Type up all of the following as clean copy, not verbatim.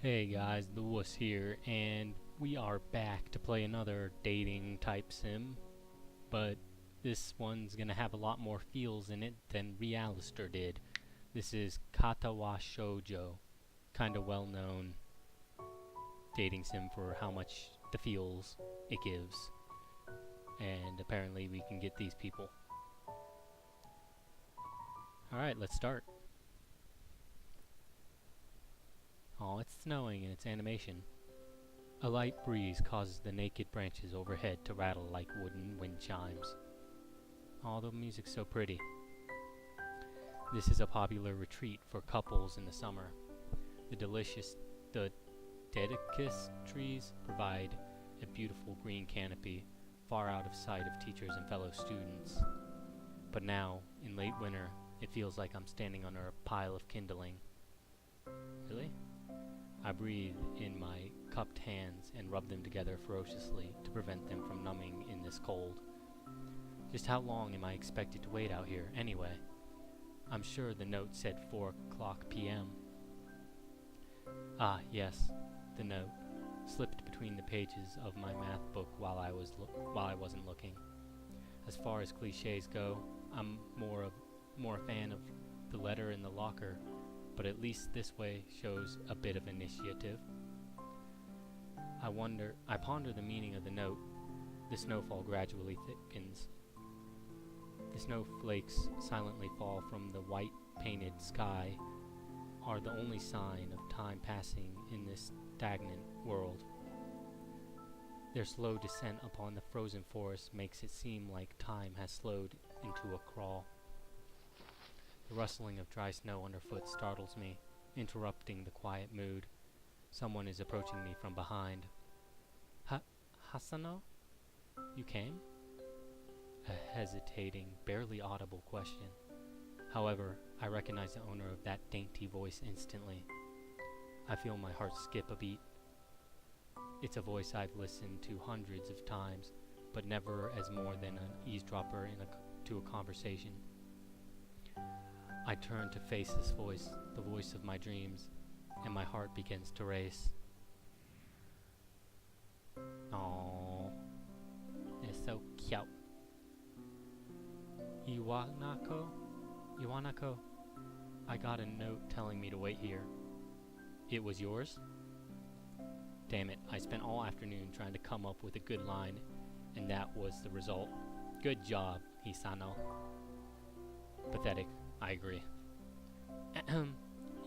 Hey guys, TheWuss here, and we are back to play another dating type sim, but this one's gonna have a lot more feels in it than Realister did. This is Katawa Shoujo, kinda well known dating sim for how much the feels it gives, and apparently we can get these people. Alright, let's start. Oh, it's snowing and it's animation. A light breeze causes the naked branches overhead to rattle like wooden wind chimes. Oh, the music's so pretty. This is a popular retreat for couples in the summer. The dedicus trees provide a beautiful green canopy, far out of sight of teachers and fellow students. But now, in late winter, it feels like I'm standing under a pile of kindling. Really? I breathe in my cupped hands and rub them together ferociously to prevent them from numbing in this cold. Just how long am I expected to wait out here, anyway? I'm sure the note said 4 o'clock p.m. Ah, yes, the note slipped between the pages of my math book while I wasn't looking. As far as cliches go, I'm more a fan of the letter in the locker, but at least this way shows a bit of initiative. I ponder the meaning of the note. The snowfall gradually thickens. The snowflakes silently fall from the white painted sky are the only sign of time passing in this stagnant world. Their slow descent upon the frozen forest makes it seem like time has slowed into a crawl. The rustling of dry snow underfoot startles me, interrupting the quiet mood. Someone is approaching me from behind. Hasano? You came? A hesitating, barely audible question. However, I recognize the owner of that dainty voice instantly. I feel my heart skip a beat. It's a voice I've listened to hundreds of times, but never as more than an eavesdropper to a conversation. I turn to face this voice, the voice of my dreams, and my heart begins to race. Aww, it's so cute. Iwanako, I got a note telling me to wait here. It was yours? Damn it, I spent all afternoon trying to come up with a good line, and that was the result. Good job, Hisano. Pathetic. I agree.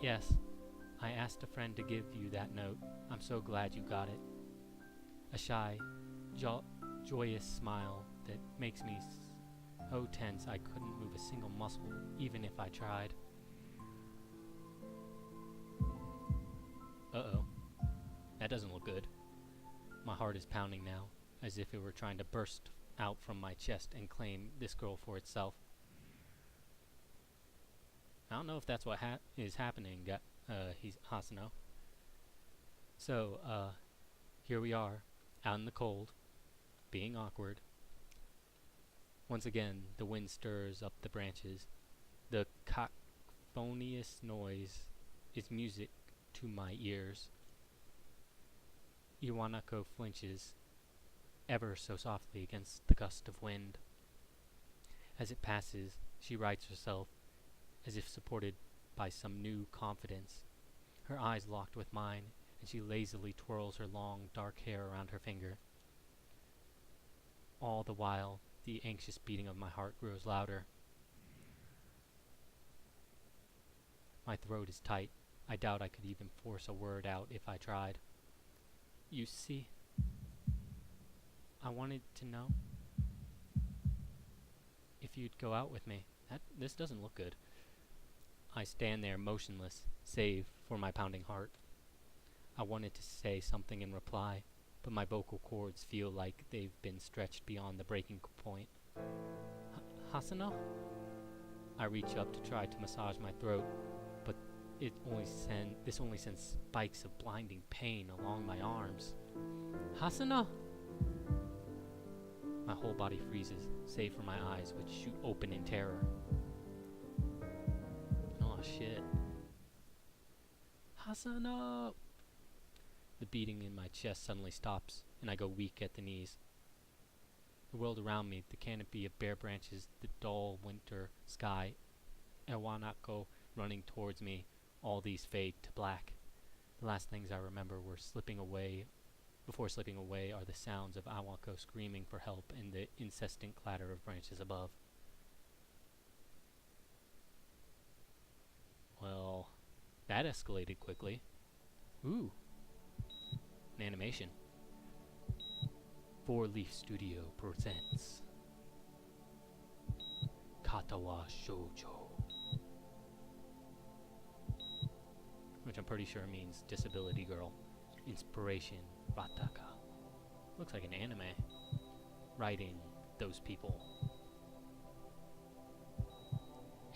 Yes, I asked a friend to give you that note. I'm so glad you got it. A shy, joyous smile that makes me so tense I couldn't move a single muscle, even if I tried. Uh-oh. That doesn't look good. My heart is pounding now, as if it were trying to burst out from my chest and claim this girl for itself. I don't know if that's what is happening, Hasano. So, here we are, out in the cold, being awkward. Once again, the wind stirs up the branches. The cacophonous noise is music to my ears. Iwanako flinches, ever so softly against the gust of wind. As it passes, she rights herself, as if supported by some new confidence. Her eyes locked with mine, and she lazily twirls her long, dark hair around her finger. All the while, the anxious beating of my heart grows louder. My throat is tight. I doubt I could even force a word out if I tried. You see, I wanted to know if you'd go out with me. This doesn't look good. I stand there motionless, save for my pounding heart. I wanted to say something in reply, but my vocal cords feel like they've been stretched beyond the breaking point. Hasano? I reach up to try to massage my throat, but this only sends spikes of blinding pain along my arms. Hasano! My whole body freezes, save for my eyes, which shoot open in terror. Oh shit. Hasano! The beating in my chest suddenly stops, and I go weak at the knees. The world around me, the canopy of bare branches, the dull winter sky, Ewanako running towards me, all these fade to black. The last things I remember before slipping away are the sounds of Awako screaming for help and the incessant clatter of branches above. Well, that escalated quickly. Ooh, an animation. 4-Leaf Studio presents Katawa Shoujo, which I'm pretty sure means disability girl. Inspiration, Rataka. Looks like an anime. Writing, those people.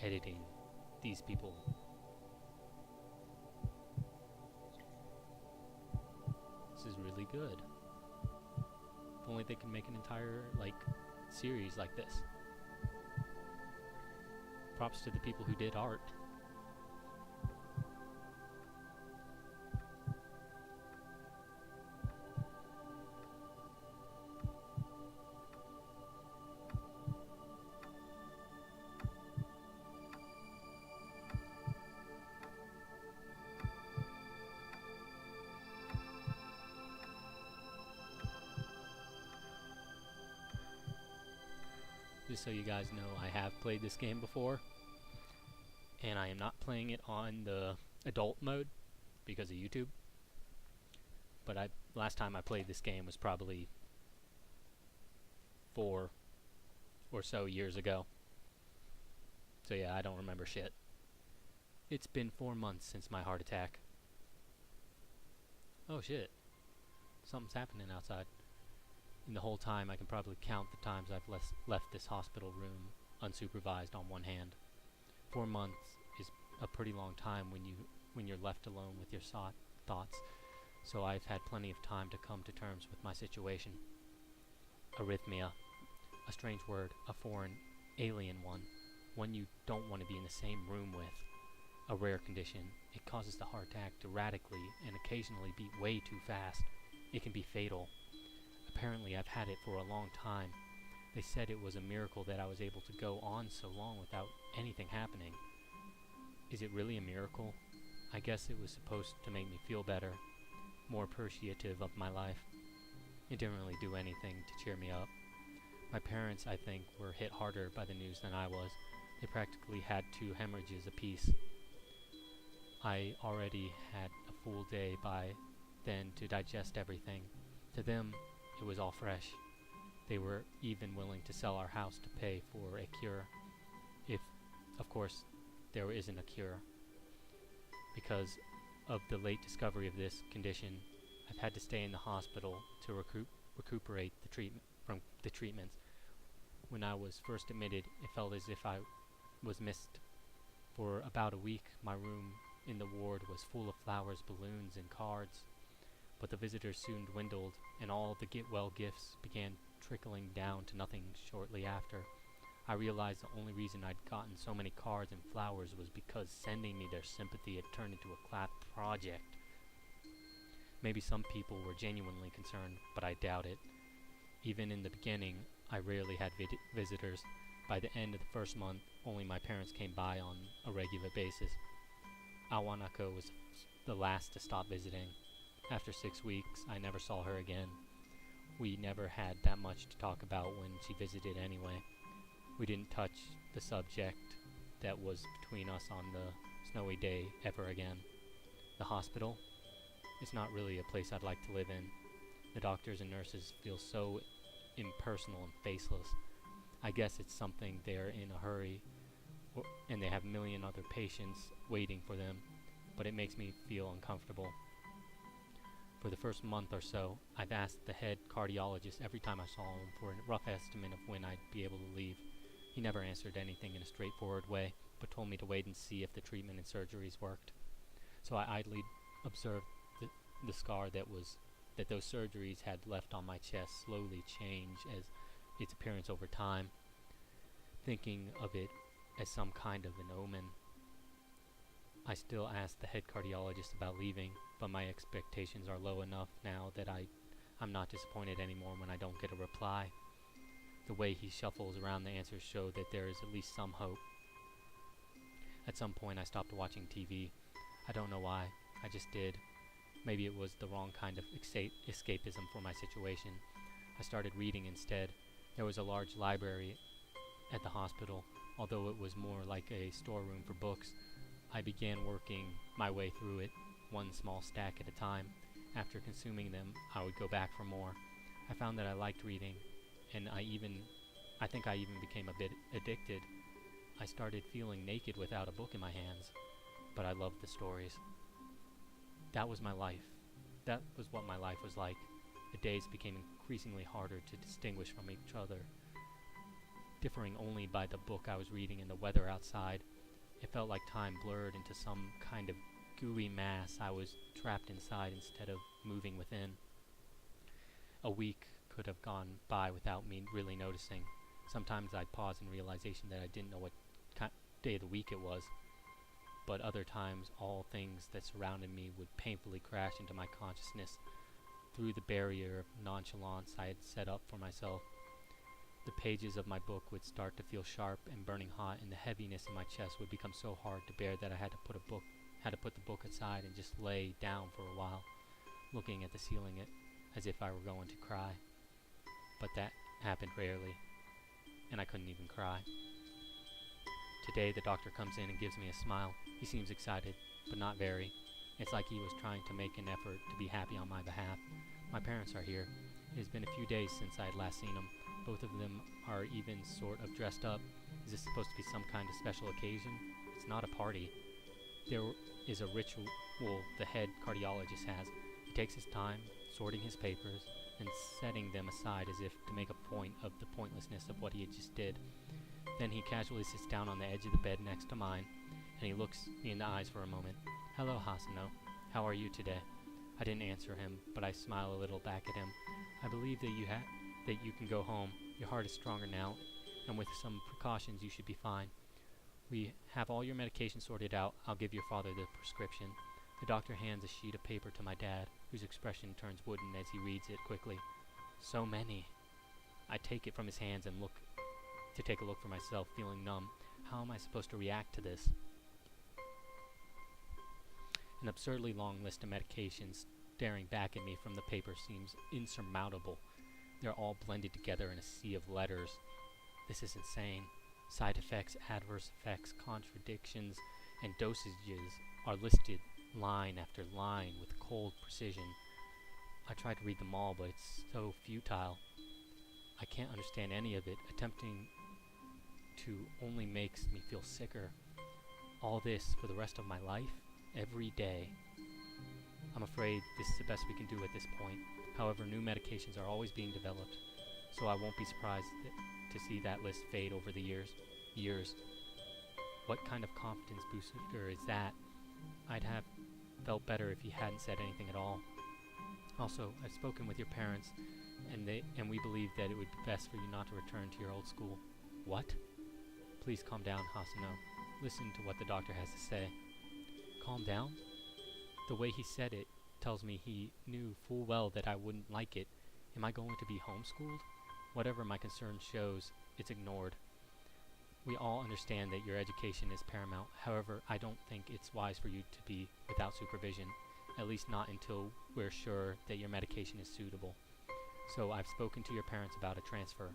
Editing, these people. This is really good. If only they can make an entire, series like this. Props to the people who did art. Just so you guys know, I have played this game before, and I am not playing it on the adult mode because of YouTube. But last time I played this game was probably 4 or so years ago. So yeah, I don't remember shit. It's been 4 months since my heart attack. Oh shit. Something's happening outside. In the whole time, I can probably count the times I've left this hospital room unsupervised on one hand. 4 months is a pretty long time when you're left alone with your thoughts, so I've had plenty of time to come to terms with my situation. Arrhythmia. A strange word, a foreign, alien one you don't want to be in the same room with. A rare condition. It causes the heart to act erratically and occasionally beat way too fast. It can be fatal. Apparently I've had it for a long time. They said it was a miracle that I was able to go on so long without anything happening. Is it really a miracle? I guess it was supposed to make me feel better, more appreciative of my life. It didn't really do anything to cheer me up. My parents, I think, were hit harder by the news than I was. They practically had 2 hemorrhages apiece. I already had a full day by then to digest everything. To them, it was all fresh. They were even willing to sell our house to pay for a cure. If, of course, there isn't a cure. Because of the late discovery of this condition, I've had to stay in the hospital to recuperate from the treatments. When I was first admitted, it felt as if I was missed. For about a week, my room in the ward was full of flowers, balloons, and cards. But the visitors soon dwindled, and all the get-well gifts began trickling down to nothing shortly after. I realized the only reason I'd gotten so many cards and flowers was because sending me their sympathy had turned into a class project. Maybe some people were genuinely concerned, but I doubt it. Even in the beginning, I rarely had visitors. By the end of the first month, only my parents came by on a regular basis. Awanako was the last to stop visiting. After 6 weeks, I never saw her again. We never had that much to talk about when she visited anyway. We didn't touch the subject that was between us on the snowy day ever again. The hospital? It's not really a place I'd like to live in. The doctors and nurses feel so impersonal and faceless. I guess it's something they're in a hurry, and they have a million other patients waiting for them, but it makes me feel uncomfortable. For the first month or so, I've asked the head cardiologist every time I saw him for a rough estimate of when I'd be able to leave. He never answered anything in a straightforward way, but told me to wait and see if the treatment and surgeries worked. So I idly observed the scar that those surgeries had left on my chest slowly change as its appearance over time, thinking of it as some kind of an omen. I still ask the head cardiologist about leaving, but my expectations are low enough now that I'm not disappointed anymore when I don't get a reply. The way he shuffles around the answers show that there is at least some hope. At some point I stopped watching TV. I don't know why, I just did. Maybe it was the wrong kind of escapism for my situation. I started reading instead. There was a large library at the hospital, although it was more like a storeroom for books. I began working my way through it, one small stack at a time. After consuming them, I would go back for more. I found that I liked reading, and I think I even became a bit addicted. I started feeling naked without a book in my hands, but I loved the stories. That was my life. That was what my life was like. The days became increasingly harder to distinguish from each other, differing only by the book I was reading and the weather outside. It felt like time blurred into some kind of gooey mass. I was trapped inside instead of moving within. A week could have gone by without me really noticing. Sometimes I'd pause in realization that I didn't know what day of the week it was, but other times all things that surrounded me would painfully crash into my consciousness through the barrier of nonchalance I had set up for myself. The pages of my book would start to feel sharp and burning hot, and the heaviness in my chest would become so hard to bear that I had to put the book aside and just lay down for a while, looking at the ceiling as if I were going to cry. But that happened rarely, and I couldn't even cry. Today the doctor comes in and gives me a smile. He seems excited, but not very. It's like he was trying to make an effort to be happy on my behalf. My parents are here. It has been a few days since I had last seen them. Both of them are even sort of dressed up. Is this supposed to be some kind of special occasion? It's not a party. There is a ritual the head cardiologist has. He takes his time, sorting his papers, and setting them aside as if to make a point of the pointlessness of what he had just did. Then he casually sits down on the edge of the bed next to mine, and he looks me in the eyes for a moment. "Hello, Hasano. How are you today?" I didn't answer him, but I smile a little back at him. "I believe that you can go home. Your heart is stronger now, and with some precautions you should be fine. We have all your medication sorted out. I'll give your father the prescription." The doctor hands a sheet of paper to my dad, whose expression turns wooden as he reads it quickly. So many. I take it from his hands and take a look for myself, feeling numb. How am I supposed to react to this? An absurdly long list of medications staring back at me from the paper seems insurmountable. They're all blended together in a sea of letters. This is insane. Side effects, adverse effects, contradictions, and dosages are listed line after line with cold precision. I try to read them all, but it's so futile. I can't understand any of it. Attempting to only makes me feel sicker. All this for the rest of my life, every day. I'm afraid this is the best we can do at this point. However, new medications are always being developed, so I won't be surprised to see that list fade over the years. What kind of confidence booster is that? I'd have felt better if he hadn't said anything at all. Also, I've spoken with your parents, and we believe that it would be best for you not to return to your old school. What? Please calm down, Hasano. Listen to what the doctor has to say. Calm down? The way he said it tells me he knew full well that I wouldn't like it. Am I going to be homeschooled? Whatever my concern shows, it's ignored. We all understand that your education is paramount. However, I don't think it's wise for you to be without supervision, at least not until we're sure that your medication is suitable. So I've spoken to your parents about a transfer.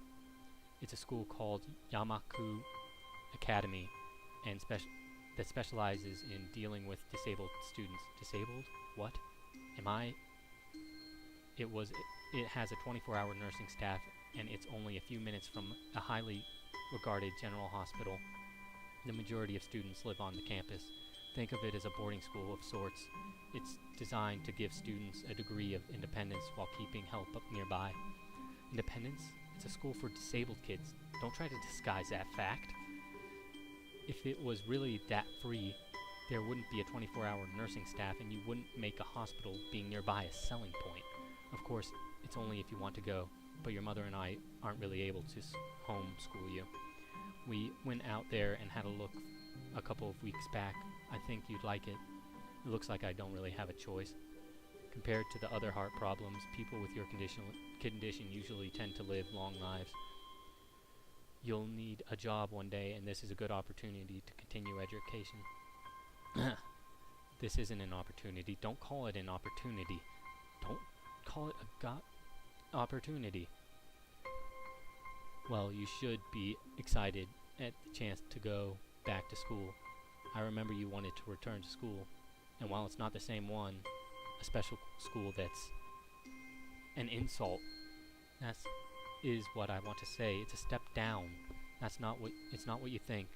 It's a school called Yamaku Academy, and that specializes in dealing with disabled students. Disabled? What? It has a 24-hour nursing staff, and it's only a few minutes from a highly regarded general hospital. The majority of students live on the campus. Think of it as a boarding school of sorts. It's designed to give students a degree of independence while keeping help up nearby. Independence? It's a school for disabled kids. Don't try to disguise that fact. If it was really that free, there wouldn't be a 24-hour nursing staff, and you wouldn't make a hospital being nearby a selling point. Of course, it's only if you want to go, but your mother and I aren't really able to homeschool you. We went out there and had a look a couple of weeks back. I think you'd like it. It looks like I don't really have a choice. Compared to the other heart problems, people with your condition usually tend to live long lives. You'll need a job one day, and this is a good opportunity to continue education. This isn't an opportunity. Don't call it an opportunity. Don't call it a opportunity. Well, you should be excited at the chance to go back to school. I remember you wanted to return to school, and while it's not the same one, a special school that's an insult, that is what I want to say. It's a step down. It's not what you think.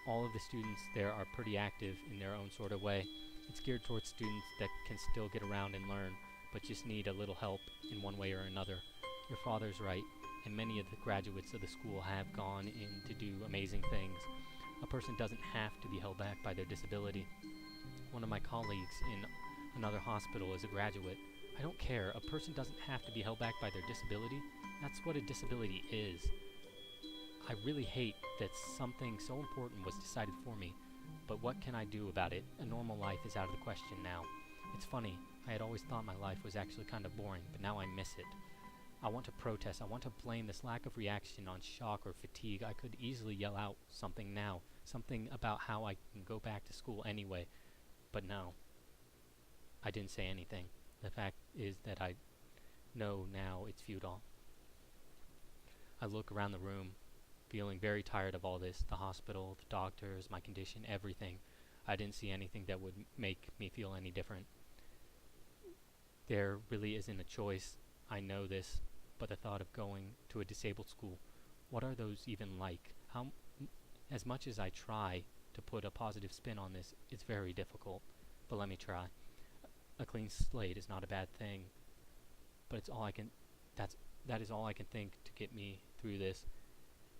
All of the students there are pretty active in their own sort of way. It's geared towards students that can still get around and learn, but just need a little help in one way or another. Your father's right, and many of the graduates of the school have gone in to do amazing things. A person doesn't have to be held back by their disability. One of my colleagues in another hospital is a graduate. I don't care. A person doesn't have to be held back by their disability. That's what a disability is. I really hate that something so important was decided for me, but what can I do about it? A normal life is out of the question now. It's funny, I had always thought my life was actually kind of boring, but now I miss it. I want to protest. I want to blame this lack of reaction on shock or fatigue. I could easily yell out something now, something about how I can go back to school anyway, but no. I didn't say anything. The fact is that I know now it's futile. I look around the room, feeling very tired of all this, the hospital, the doctors, my condition, everything. I didn't see anything that would make me feel any different. There really isn't a choice, I know this, but the thought of going to a disabled school, what are those even like? As much as I try to put a positive spin on this, it's very difficult, but let me try. A clean slate is not a bad thing, but it's all I can, that is all I can think to get me through this.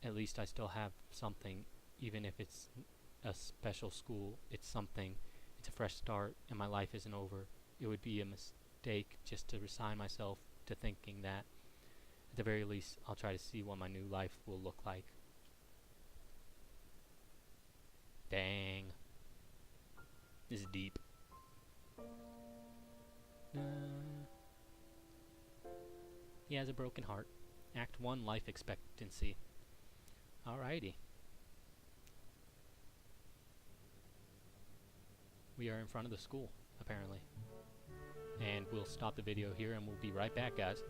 At least I still have something, even if it's a special school, it's something. It's a fresh start, and my life isn't over. It would be a mistake just to resign myself to thinking that. At the very least, I'll try to see what my new life will look like. Dang. This is deep. He has a broken heart. Act 1, life expectancy. Alrighty. We are in front of the school, apparently. And we'll stop the video here and we'll be right back, guys.